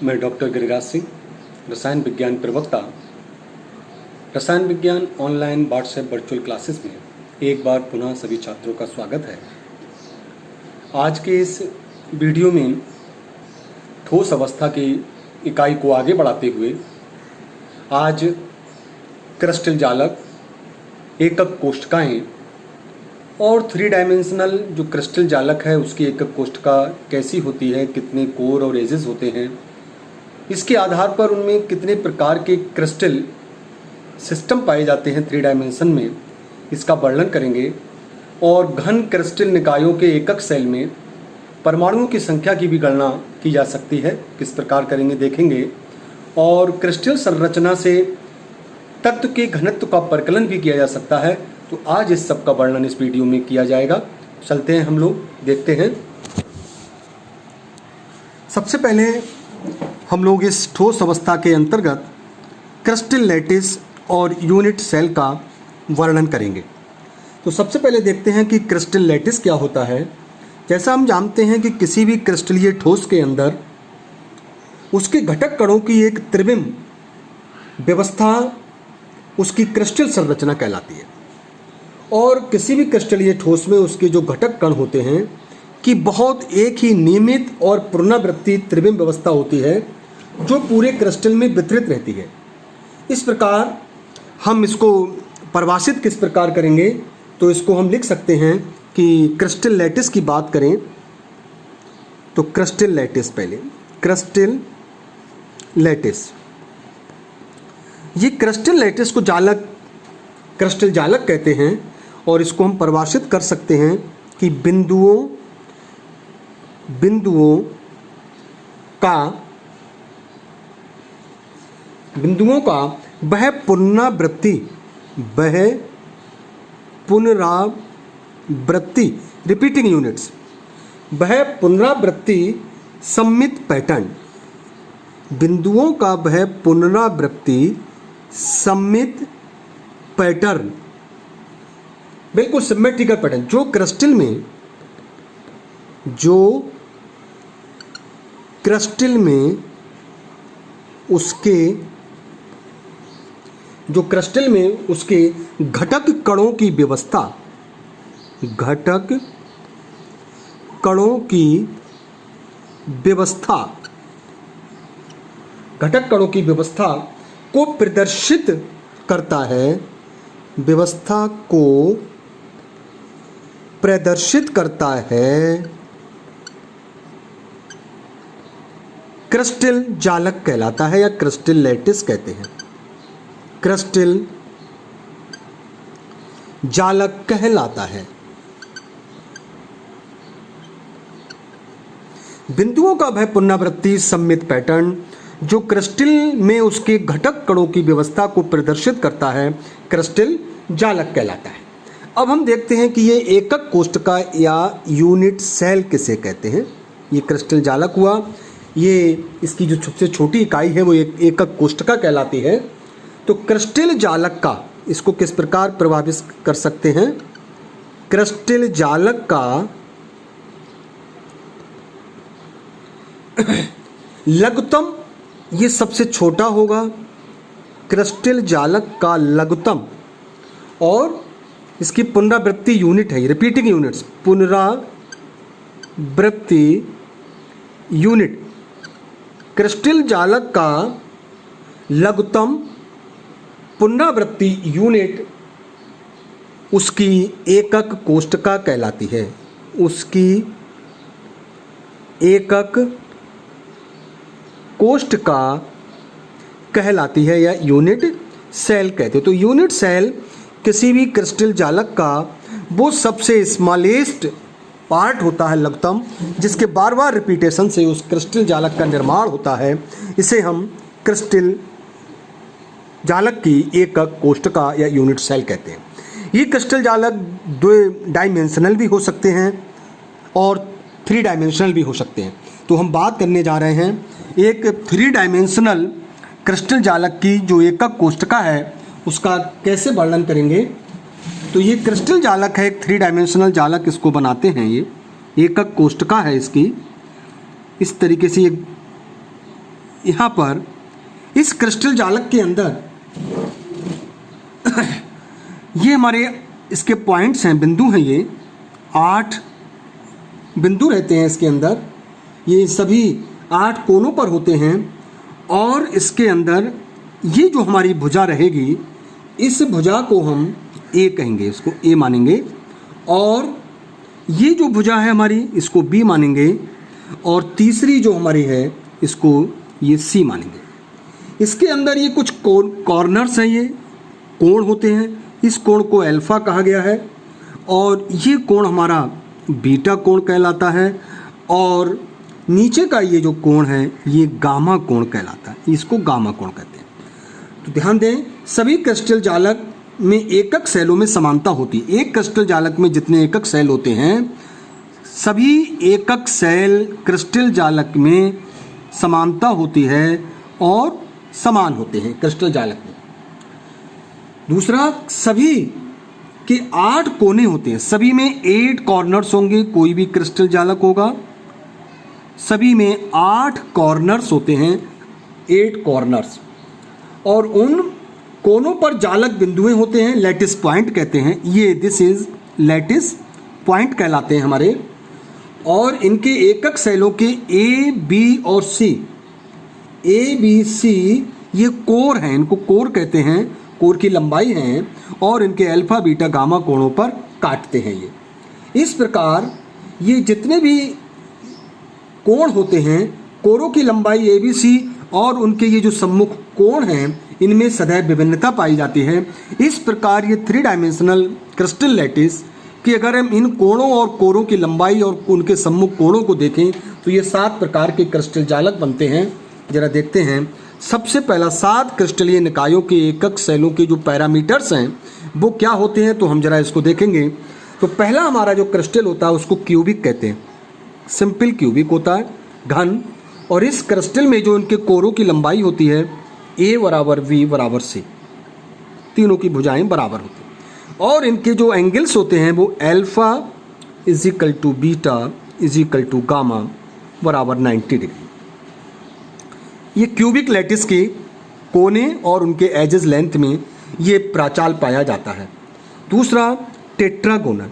मैं डॉक्टर गिरिराज सिंह, रसायन विज्ञान प्रवक्ता। रसायन विज्ञान ऑनलाइन व्हाट्सएप वर्चुअल क्लासेस में एक बार पुनः सभी छात्रों का स्वागत है। आज के इस वीडियो में ठोस अवस्था की इकाई को आगे बढ़ाते हुए आज क्रिस्टल जालक, एकक कोशिकाएं और 3 डायमेंशनल जो क्रिस्टल जालक है उसकी एकक कोशिका कैसी होती है, कितने कोर और एजेस होते हैं, इसके आधार पर उनमें कितने प्रकार के क्रिस्टल सिस्टम पाए जाते हैं 3 डायमेंशन में, इसका वर्णन करेंगे। और घन क्रिस्टल निकायों के एकक सेल में परमाणुओं की संख्या की भी गणना की जा सकती है, किस प्रकार करेंगे देखेंगे। और क्रिस्टल संरचना से तत्व के घनत्व का परिकलन भी किया जा सकता है, तो आज इस सब का वर्णन इस वीडियो में किया जाएगा। चलते हैं हम लोग देखते हैं। सबसे पहले हम लोग इस ठोस अवस्था के अंतर्गत क्रिस्टल लैटिस और यूनिट सेल का वर्णन करेंगे। तो सबसे पहले देखते हैं कि क्रिस्टल लैटिस क्या होता है। जैसा हम जानते हैं कि किसी भी क्रिस्टलीय ठोस के अंदर उसके घटक कणों की एक त्रिविम व्यवस्था उसकी क्रिस्टल संरचना कहलाती है। और किसी भी क्रिस्टलीय ठोस में उसके जो घटक कण होते हैं कि बहुत एक ही नियमित और पुनरावृत्ति त्रिविम व्यवस्था होती है जो पूरे क्रिस्टल में वितरित रहती है। इस प्रकार हम इसको परिभाषित किस प्रकार करेंगे, तो इसको हम लिख सकते हैं कि क्रिस्टल लैटिस की बात करें तो क्रिस्टल लैटिस, पहले क्रिस्टल लैटिस, ये क्रिस्टल लैटिस को क्रिस्टल जालक कहते हैं। और इसको हम परिभाषित कर सकते हैं कि बिंदुओं का वह पुनरावृत्ति रिपीटिंग यूनिट्स, वह पुनरावृत्ति सममित पैटर्न, बिंदुओं का वह पुनरावृत्ति सममित पैटर्न, बिल्कुल सिमेट्रिकल पैटर्न जो क्रिस्टल में उसके घटक कणों की व्यवस्था को प्रदर्शित करता है, व्यवस्था को प्रदर्शित करता है, क्रिस्टल जालक कहलाता है या क्रिस्टल लैटिस कहते हैं, क्रिस्टल जालक कहलाता है। बिंदुओं का वह पुनरावृत्ति सममित पैटर्न जो क्रिस्टल में उसके घटक कणों की व्यवस्था को प्रदर्शित करता है, क्रिस्टल जालक कहलाता है। अब हम देखते हैं कि ये एकक कोशिका या यूनिट सेल किसे कहते हैं। ये क्रिस्टल जालक हुआ, ये इसकी जो सबसे छोटी इकाई है वो एक एकक कोशिका कहलाती है। तो क्रिस्टल जालक का इसको किस प्रकार प्रभावित कर सकते हैं, क्रिस्टल जालक का लघुत्तम ये सबसे छोटा होगा, क्रिस्टल जालक का लघुत्तम, और इसकी पुनरावृत्ति यूनिट है, रिपीटिंग यूनिट्स, पुनरावृत्ति यूनिट, क्रिस्टल जालक का लघुत्तम पुनरावृत्ति यूनिट उसकी एकक कोशिका कहलाती है, उसकी एकक कोशिका कहलाती है या यूनिट सेल कहते हैं। तो यूनिट सेल किसी भी क्रिस्टल जालक का वो सबसे स्मॉलेस्ट पार्ट होता है, लघुत्तम, जिसके बार बार रिपीटेशन से उस क्रिस्टल जालक का निर्माण होता है। इसे हम क्रिस्टल जालक की एकक कोशिका या यूनिट सेल कहते हैं। ये क्रिस्टल जालक 2 डायमेंशनल भी हो सकते हैं और 3 डायमेंशनल भी हो सकते हैं। तो हम बात करने जा रहे हैं एक 3 डायमेंशनल क्रिस्टल जालक की जो एकक कोशिका है उसका कैसे वर्णन करेंगे। तो ये क्रिस्टल जालक है, एक 3 डायमेंशनल जालक इसको बनाते हैं। ये एकक कोशिका है इसकी, इस तरीके से यहाँ पर इस क्रिस्टल जालक के अंदर ये हमारे इसके पॉइंट्स हैं, बिंदु हैं, ये 8 बिंदु रहते हैं इसके अंदर, ये सभी 8 कोनों पर होते हैं। और इसके अंदर ये जो हमारी भुजा रहेगी, इस भुजा को हम ए कहेंगे, इसको ए मानेंगे। और ये जो भुजा है हमारी, इसको बी मानेंगे। और तीसरी जो हमारी है, इसको ये सी मानेंगे। इसके अंदर ये कुछ कॉर्नर्स हैं, ये कोण होते हैं। इस कोण को अल्फा कहा गया है और ये कोण हमारा बीटा कोण कहलाता है। और नीचे का ये जो कोण है, ये गामा कोण कहलाता है, इसको गामा कोण कहते हैं। तो ध्यान दें, सभी क्रिस्टल जालक में एकक सेलों में समानता होती है। एक क्रिस्टल जालक में जितने एकक सेल होते हैं, सभी एकक सेल क्रिस्टल जालक में समानता होती है और समान होते हैं क्रिस्टल जालक में। दूसरा, सभी के 8 कोने होते हैं, सभी में 8 कॉर्नर्स होंगे। कोई भी क्रिस्टल जालक होगा, सभी में 8 कॉर्नर्स होते हैं, 8 कॉर्नर्स। और उन कोनों पर जालक बिंदुएं होते हैं, लैटिस पॉइंट कहते हैं। ये दिस इज लैटिस पॉइंट कहलाते हैं हमारे। और इनके एकक सेलों के ए, बी और सी, ए, बी, सी ये कोर हैं, इनको कोर कहते हैं, कोर की लंबाई हैं। और इनके अल्फा, बीटा, गामा कोणों पर काटते हैं ये। इस प्रकार ये जितने भी कोण होते हैं, कोरों की लंबाई ए, बी, सी और उनके ये जो सम्मुख कोण हैं, इनमें सदैव विभिन्नता पाई जाती है। इस प्रकार ये 3 डायमेंशनल क्रिस्टल लैटिस कि अगर हम इन कोणों और कोरों की लंबाई और उनके सम्मुख कोणों को देखें तो ये 7 प्रकार के क्रिस्टल जालक बनते हैं। जरा देखते हैं। सबसे पहला, 7 क्रिस्टलीय निकायों के एकक सेलों के जो पैरामीटर्स हैं वो क्या होते हैं, तो हम जरा इसको देखेंगे। तो पहला हमारा जो क्रिस्टल होता है उसको क्यूबिक कहते हैं, सिंपल क्यूबिक होता है, घन। और इस क्रिस्टल में जो इनके कोरों की लंबाई होती है, ए बराबर वी बराबर सी, तीनों की भुजाएं बराबर होती हैं। और इनके जो एंगल्स होते हैं वो alpha is equal to beta is equal to gamma बराबर 90 डिग्री। ये क्यूबिक लैटिस के कोने और उनके एजेस लेंथ में ये प्राचाल पाया जाता है। दूसरा, टेट्रागोनल,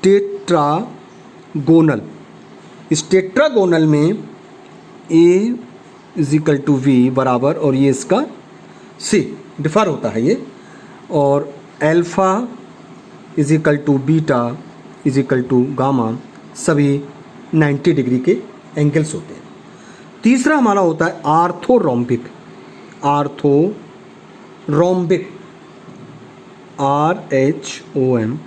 टेट्रागोनल। इस टेट्रागोनल में ए इज इक्वल टू वी बराबर, और ये इसका सी डिफर होता है ये। और alpha is equal to beta is equal to gamma, सभी 90 डिग्री के एंगल्स होते हैं। तीसरा हमारा होता है आर्थोरोम्बिक, आर्थोरोम्बिक, RHOM,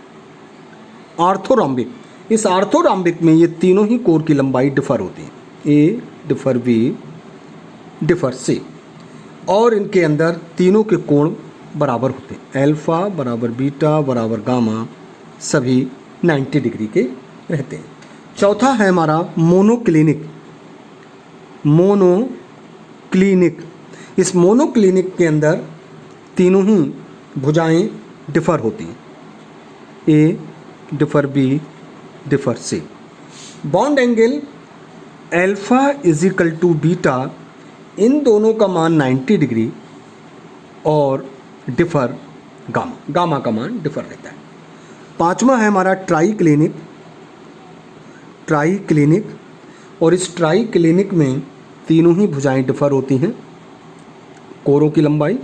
आर्थोरोम्बिक। इस आर्थोरोम्बिक में ये तीनों ही कोर की लंबाई डिफर होती है, ए डिफर बी डिफर सी। और इनके अंदर तीनों के कोण बराबर होते हैं, अल्फा बराबर बीटा बराबर गामा, सभी 90 डिग्री के रहते हैं। चौथा है हमारा मोनोक्लिनिक, मोनोक्लिनिक। इस मोनोक्लिनिक के अंदर तीनों ही भुजाएं डिफर होती हैं, A differ B differ C. Bond angle alpha is equal to beta, इन दोनों का मान 90 डिग्री और डिफर गामा, गामा का मान डिफर रहता है। पांचवा है हमारा ट्राई क्लिनिक, ट्राई क्लिनिक। और इस ट्राई क्लिनिक में तीनों ही भुजाएं डिफर होती हैं, कोरों की लंबाई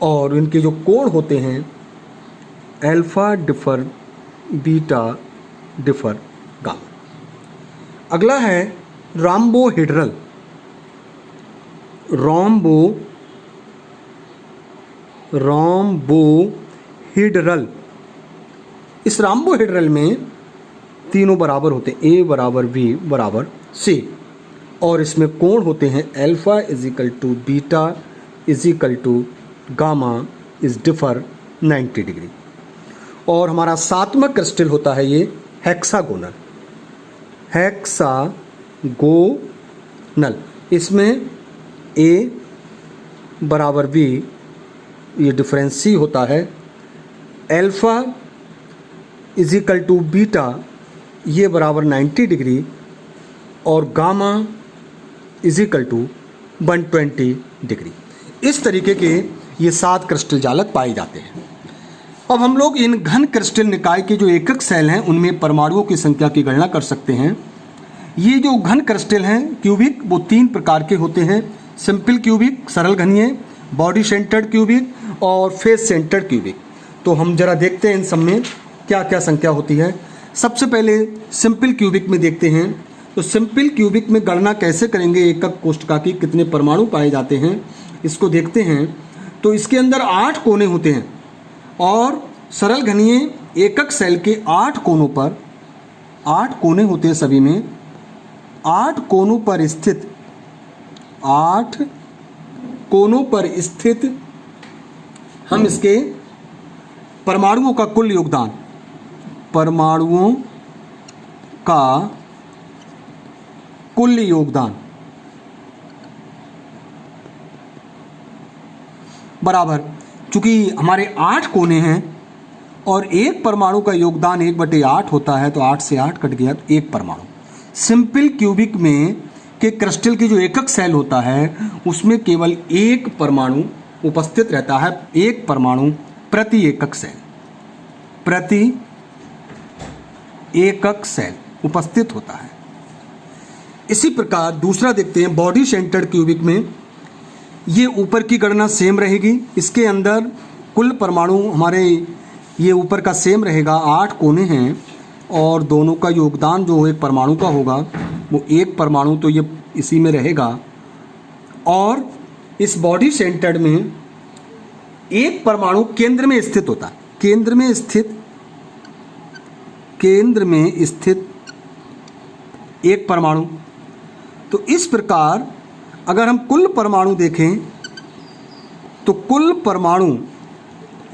और इनके जो कोण होते हैं, alpha differ beta differ gamma. अगला है राम्बोहेड्रल, राम्बोहेड्रल। इस राम्बोहेड्रल में तीनों बराबर होते हैं, ए बराबर बी बराबर सी। और इसमें कोण होते हैं alpha is equal to beta is equal to gamma is differ 90 degree. और हमारा 7वां क्रिस्टल होता है ये हेक्सागोनल, हेक्सागोनल। इसमें ए बराबर बी, ये डिफरेंस सी होता है। Alpha is equal to beta, ये बराबर 90 डिग्री। और gamma is equal to 120 degree. इस तरीके के ये 7 क्रिस्टल जालक पाए जाते हैं। अब हम लोग इन घन क्रिस्टल निकाय के जो एकक सेल हैं उनमें परमाणुओं की संख्या की गणना कर सकते हैं। ये जो घन क्रिस्टल हैं क्यूबिक, वो 3 प्रकार के होते हैं। सिंपल क्यूबिक सरल घनीय, बॉडी सेंटर्ड क्यूबिक और फेस सेंटर्ड क्यूबिक। तो हम जरा देखते हैं इन सब में क्या क्या संख्या होती है। सबसे पहले सिंपल क्यूबिक में देखते हैं। तो सिंपल क्यूबिक में गणना कैसे करेंगे एकक कोष्ठका की, कितने परमाणु पाए जाते हैं, इसको देखते हैं। तो इसके अंदर 8 कोने होते हैं और सरल घनीय एकक सेल के 8 कोनों पर 8 कोने होते हैं। सभी में 8 कोनों पर स्थित 8 कोनों पर स्थित हम इसके परमाणुओं का कुल योगदान, परमाणुओं का कुल योगदान बराबर, चूंकि हमारे 8 कोने हैं और एक परमाणु का योगदान 1/8 होता है, तो 8 से 8 कट गया तो 1 परमाणु। सिंपल क्यूबिक में के क्रिस्टल की जो एकक सेल होता है उसमें केवल 1 परमाणु उपस्थित रहता है, 1 परमाणु प्रति एकक सेल, प्रति एकक सेल उपस्थित होता है। इसी प्रकार दूसरा देखते हैं बॉडी सेंटर्ड क्यूबिक में। ये ऊपर की गणना सेम रहेगी। इसके अंदर कुल परमाणु हमारे ये ऊपर का सेम रहेगा, 8 कोने हैं और दोनों का योगदान जो एक परमाणु का होगा वो 1 परमाणु, तो ये इसी में रहेगा। और इस बॉडी सेंटर्ड में 1 परमाणु केंद्र में स्थित होता है, केंद्र में स्थित 1 परमाणु। तो इस प्रकार अगर हम कुल परमाणु देखें तो कुल परमाणु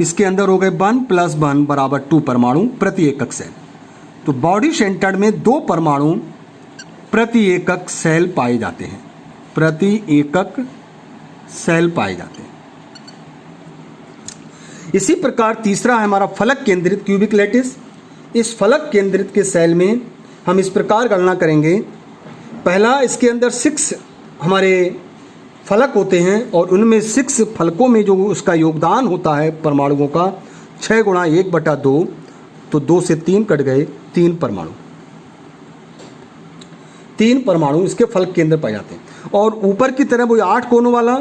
इसके अंदर हो गए 1 + 1 = 2 परमाणु प्रति एकक सेल। तो बॉडी सेंटर्ड में 2 परमाणु प्रति एकक सेल पाए जाते हैं, प्रति एकक सेल पाए जाते हैं। इसी प्रकार तीसरा है हमारा फलक केंद्रित क्यूबिक लैटिस। इस फलक केंद्रित के सेल में हम इस प्रकार गणना करेंगे। पहला, इसके अंदर 6 हमारे फलक होते हैं और उनमें 6 फलकों में जो उसका योगदान होता है परमाणुओं का 6 × 1/2, तो 2 से 3 कट गए, 3 परमाणु, 3 परमाणु इसके फलक केंद्र पाए जाते हैं। और ऊपर की तरफ वो 8 कोनों वाला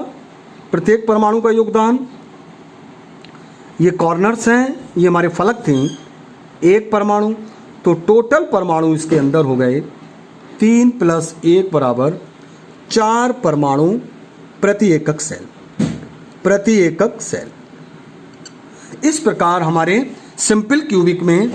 प्रत्येक परमाणु का योगदान, ये कॉर्नर्स हैं, ये हमारे फलक थे, 1 परमाणु। तो टोटल परमाणु इसके अंदर हो गए 3 + 1 = 4 परमाणु प्रति एकक सेल, प्रति एकक सेल। इस प्रकार हमारे सिंपल क्यूबिक में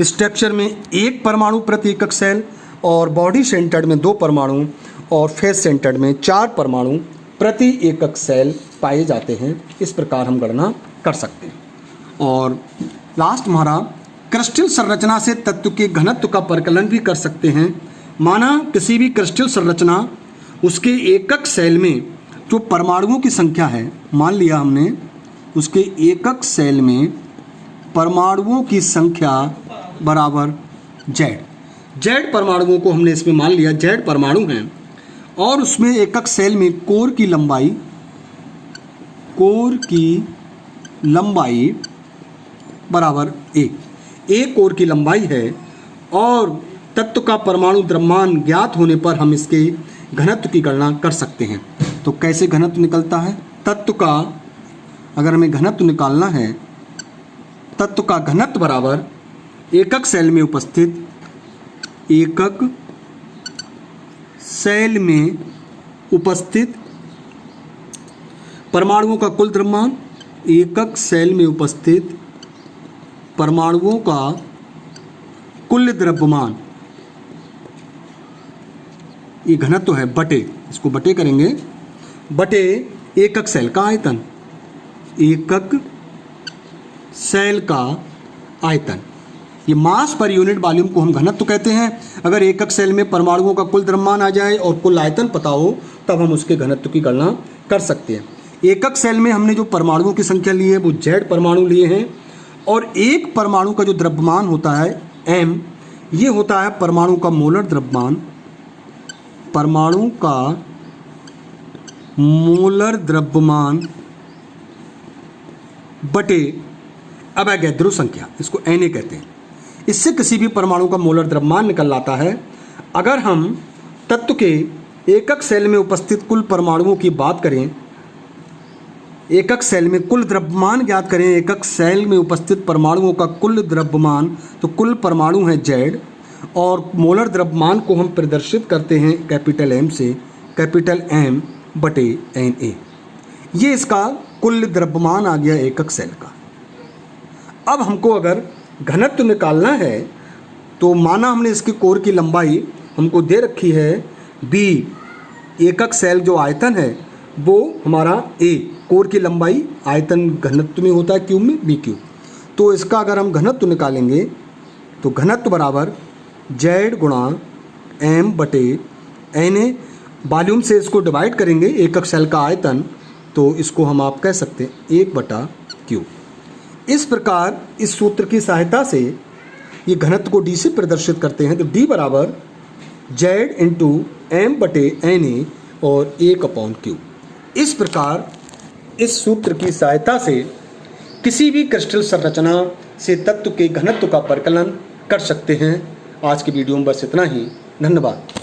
स्ट्रक्चर में 1 परमाणु प्रति एकक सेल और बॉडी सेंटर्ड में 2 परमाणु और फेस सेंटर्ड में 4 परमाणु प्रति एकक सेल पाए जाते हैं। इस प्रकार हम गणना कर सकते हैं। और लास्ट हमारा क्रिस्टल संरचना से तत्व के घनत्व का परिकलन भी कर सकते हैं। माना किसी भी क्रिस्टल संरचना, उसके एकक सेल में जो परमाणुओं की संख्या है, मान लिया हमने उसके एकक सेल में परमाणुओं की संख्या बराबर Z परमाणुओं को हमने इसमें मान लिया, Z परमाणु हैं और उसमें एकक सेल में कोर की लंबाई बराबर एक कोर की लंबाई है और तत्व का परमाणु द्रव्यमान ज्ञात होने पर हम इसके घनत्व की गणना कर सकते हैं। तो कैसे घनत्व निकलता है? तत्व का अगर हमें घनत्व निकालना है, तत्व का घनत्व बराबर एकक सेल में उपस्थित, एकक सेल में उपस्थित परमाणुओं का कुल द्रव्यमान, एकक सेल में उपस्थित परमाणुओं का कुल द्रव्यमान, ये घनत्व है बटे, इसको बटे करेंगे, बटे एकक सेल का आयतन, एकक सेल का आयतन। ये मास पर यूनिट वॉल्यूम को हम घनत्व कहते हैं। अगर एकक सेल में परमाणुओं का कुल द्रव्यमान आ जाए और कुल आयतन पता हो तब हम उसके घनत्व की गणना कर सकते हैं। एकक सेल में हमने जो परमाणुओं की संख्या ली है वो Z परमाणु लिए हैं और एक परमाणु का जो द्रव्यमान होता है M, ये होता है परमाणु का मोलर द्रव्यमान, परमाणु का मोलर द्रव्यमान बटे अवोगाद्रो संख्या, इसको Na कहते हैं। इससे किसी भी परमाणु का मोलर द्रव्यमान निकल आता है। अगर हम तत्व के एकक सेल में उपस्थित कुल परमाणुओं की बात करें, एकक सेल में कुल द्रव्यमान ज्ञात करें, एकक सेल में उपस्थित परमाणुओं का कुल द्रव्यमान, तो कुल परमाणु है Z और मोलर द्रव्यमान को हम प्रदर्शित करते हैं कैपिटल M से, कैपिटल M बटे Na। ये इसका कुल द्रव्यमान आ गया एकक सेल का। अब हमको अगर घनत्व निकालना है तो माना हमने इसकी कोर की लंबाई हमको दे रखी है B, एकक सेल जो आयतन है वो हमारा A, कोर की लंबाई आयतन घनत्व में होता है क्यूब में B क्यूब। तो इसका अगर हम घनत्व निकालेंगे तो घनत्व बराबर Z गुणा M बटे Na, वॉल्यूम से इसको डिवाइड करेंगे एकक सेल का आयतन, तो इसको हम आप कह सकते हैं 1/Q। इस प्रकार इस सूत्र की सहायता से ये घनत्व को D से प्रदर्शित करते हैं। तो D बराबर Z इंटू M बटे Na और 1/Q। इस प्रकार इस सूत्र की सहायता से किसी भी क्रिस्टल संरचना से तत्व के घनत्व का परिकलन कर सकते हैं। आज की वीडियो में बस इतना ही। धन्यवाद।